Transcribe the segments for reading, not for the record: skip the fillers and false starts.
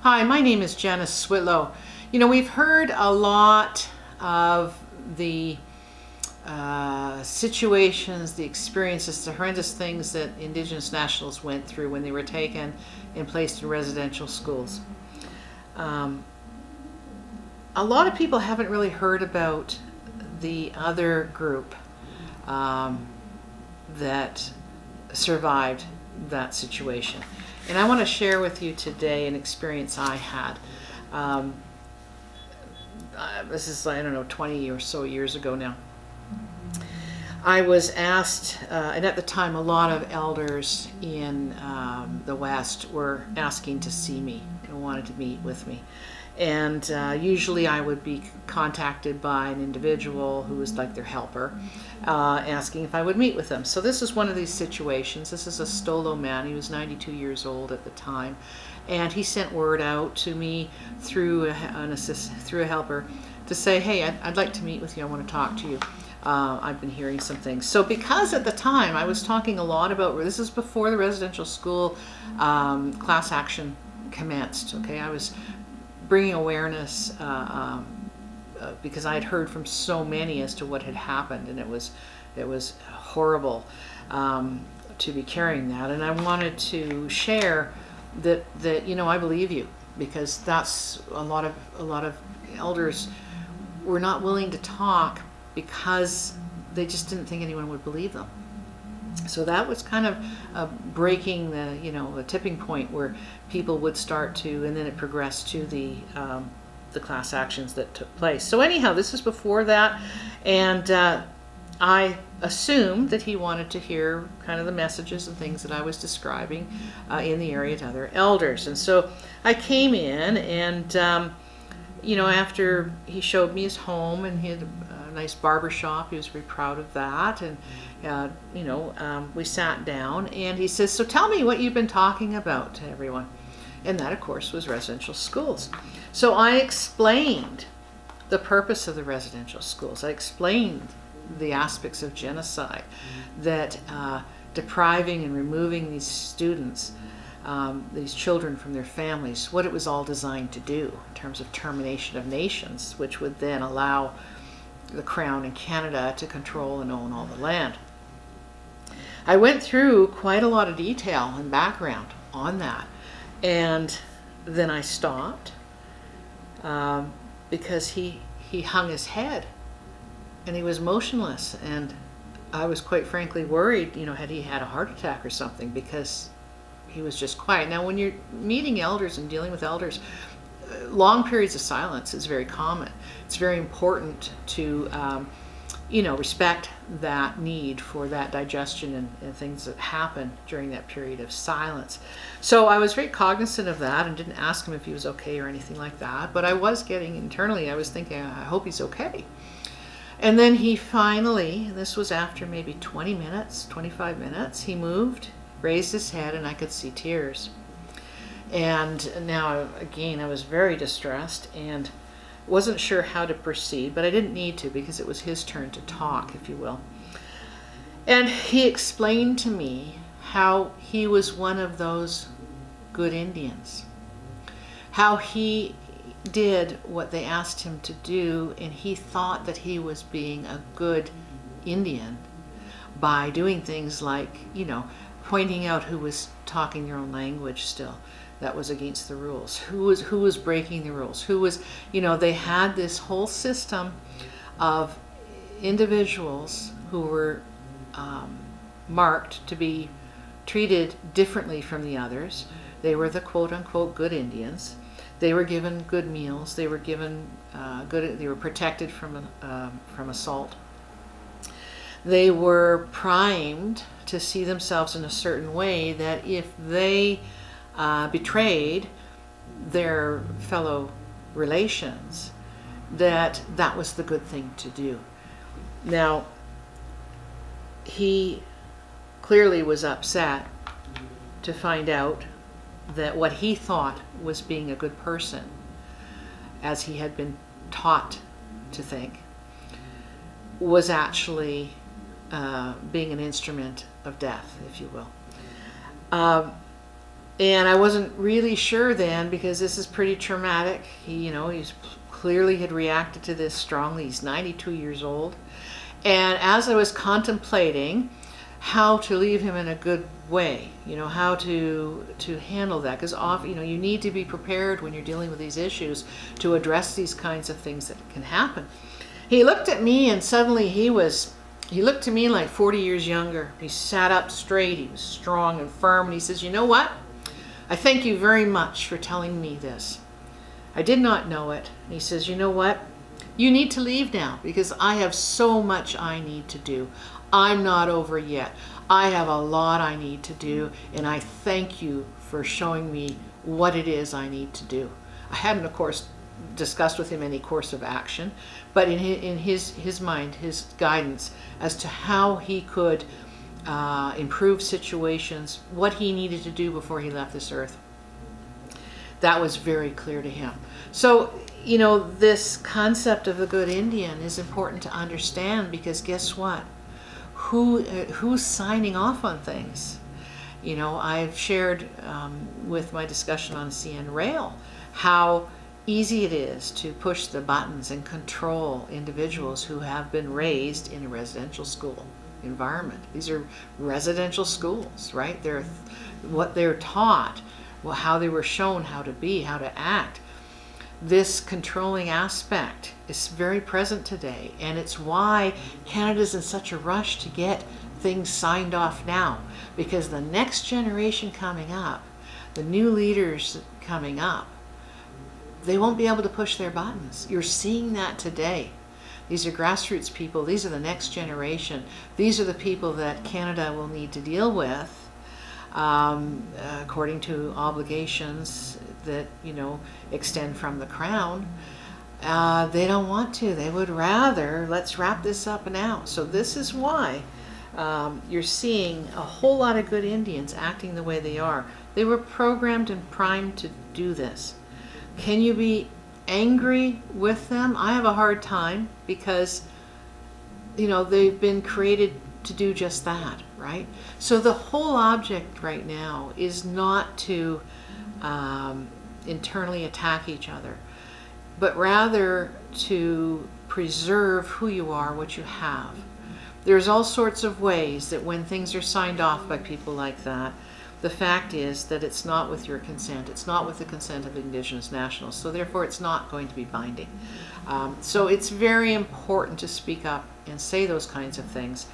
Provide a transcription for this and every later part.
Hi, my name is Janice Switlo. You know, we've heard a lot of the situations, the experiences, the horrendous things that Indigenous nationals went through when they were taken and placed in residential schools. A lot of people haven't really heard about the other group that survived that situation. And I want to share with you today an experience I had. This is, I don't know, 20 or so years ago now. I was asked, and at the time a lot of elders in the West were asking to see me and wanted to meet with me. And usually I would be contacted by an individual who was like their helper, asking if I would meet with them. So this is one of these situations. This is a Stolo man. He was 92 years old at the time. And he sent word out to me through a helper to say, hey, I'd like to meet with you. I want to talk to you. I've been hearing some things. So because at the time I was talking a lot about, this is before the residential school class action commenced, okay? I was bringing awareness because I had heard from so many as to what had happened, and it was horrible to be carrying that. And I wanted to share that you know, I believe you, because that's a lot of elders were not willing to talk because they just didn't think anyone would believe them. So that was kind of breaking the tipping point where people would start to, and then it progressed to the class actions that took place. So anyhow, this is before that, and I assumed that he wanted to hear kind of the messages and things that I was describing in the area to other elders. And so I came in, and after he showed me his home, and he had a nice barber shop, he was very proud of that, and we sat down, and he says, so tell me what you've been talking about to everyone. And that, of course, was residential schools. So I explained the purpose of the residential schools. I explained the aspects of genocide, that depriving and removing these students, these children from their families, what it was all designed to do in terms of termination of nations, which would then allow the Crown in Canada to control and own all the land. I went through quite a lot of detail and background on that, and then I stopped because he hung his head and he was motionless, and I was quite frankly worried, had he had a heart attack or something, because he was just quiet. Now, when you're meeting elders and dealing with elders, long periods of silence is very common. It's very important to respect that need for that digestion and things that happen during that period of silence. So I was very cognizant of that and didn't ask him if he was okay or anything like that, but I was getting internally, I was thinking, I hope he's okay. And then he finally, this was after maybe 20 minutes, 25 minutes, he moved, raised his head, and I could see tears. And now, again, I was very distressed and wasn't sure how to proceed, but I didn't need to because it was his turn to talk, if you will. And he explained to me how he was one of those good Indians, how he did what they asked him to do, and he thought that he was being a good Indian by doing things like, pointing out who was talking their own language still. That was against the rules. Who was breaking the rules? Who was, they had this whole system of individuals who were marked to be treated differently from the others. They were the quote-unquote good Indians. They were given good meals. They were given they were protected from assault. They were primed to see themselves in a certain way, that if they betrayed their fellow relations, that was the good thing to do. Now, he clearly was upset to find out that what he thought was being a good person, as he had been taught to think, was actually being an instrument of death, if you will. And I wasn't really sure then, because this is pretty traumatic. He's clearly had reacted to this strongly. He's 92 years old. And as I was contemplating how to leave him in a good way, how to handle that, because you need to be prepared when you're dealing with these issues to address these kinds of things that can happen. He looked at me, and suddenly he looked to me like 40 years younger. He sat up straight, he was strong and firm, and he says, "You know what? I thank you very much for telling me this. I did not know it." And he says, "You know what? You need to leave now, because I have so much I need to do. I'm not over yet. I have a lot I need to do, and I thank you for showing me what it is I need to do." I hadn't, of course, discussed with him any course of action, but in his mind, his guidance as to how he could improve situations, what he needed to do before he left this earth, that was very clear to him. So, this concept of the good Indian is important to understand, because guess what? Who's signing off on things? I've shared with my discussion on CN Rail how easy it is to push the buttons and control individuals who have been raised in a residential school environment. These are residential schools, right? They're what they're taught, how they were shown how to be, how to act. This controlling aspect is very present today, and it's why Canada's in such a rush to get things signed off now, because the next generation coming up, the new leaders coming up, they won't be able to push their buttons. You're seeing that today. These are grassroots people. These are the next generation. These are the people that Canada will need to deal with according to obligations that extend from the Crown. They don't want to. They would rather, let's wrap this up now. So this is why you're seeing a whole lot of good Indians acting the way they are. They were programmed and primed to do this. Can you be angry with them? I have a hard time, because they've been created to do just that, right? So the whole object right now is not to internally attack each other, but rather to preserve who you are, what you have. There's all sorts of ways that when things are signed off by people like that, the fact is that it's not with your consent. It's not with the consent of Indigenous nationals. So therefore, it's not going to be binding. So it's very important to speak up and say those kinds of things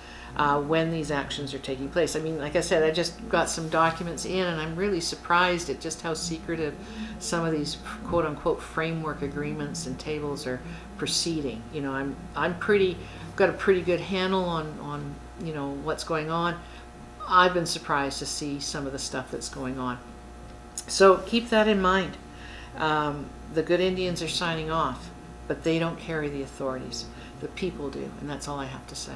when these actions are taking place. I mean, like I said, I just got some documents in, and I'm really surprised at just how secretive some of these quote-unquote framework agreements and tables are proceeding. I'm got a pretty good handle on what's going on. I've been surprised to see some of the stuff that's going on. So keep that in mind. The good Indians are signing off, but they don't carry the authorities. The people do, and that's all I have to say.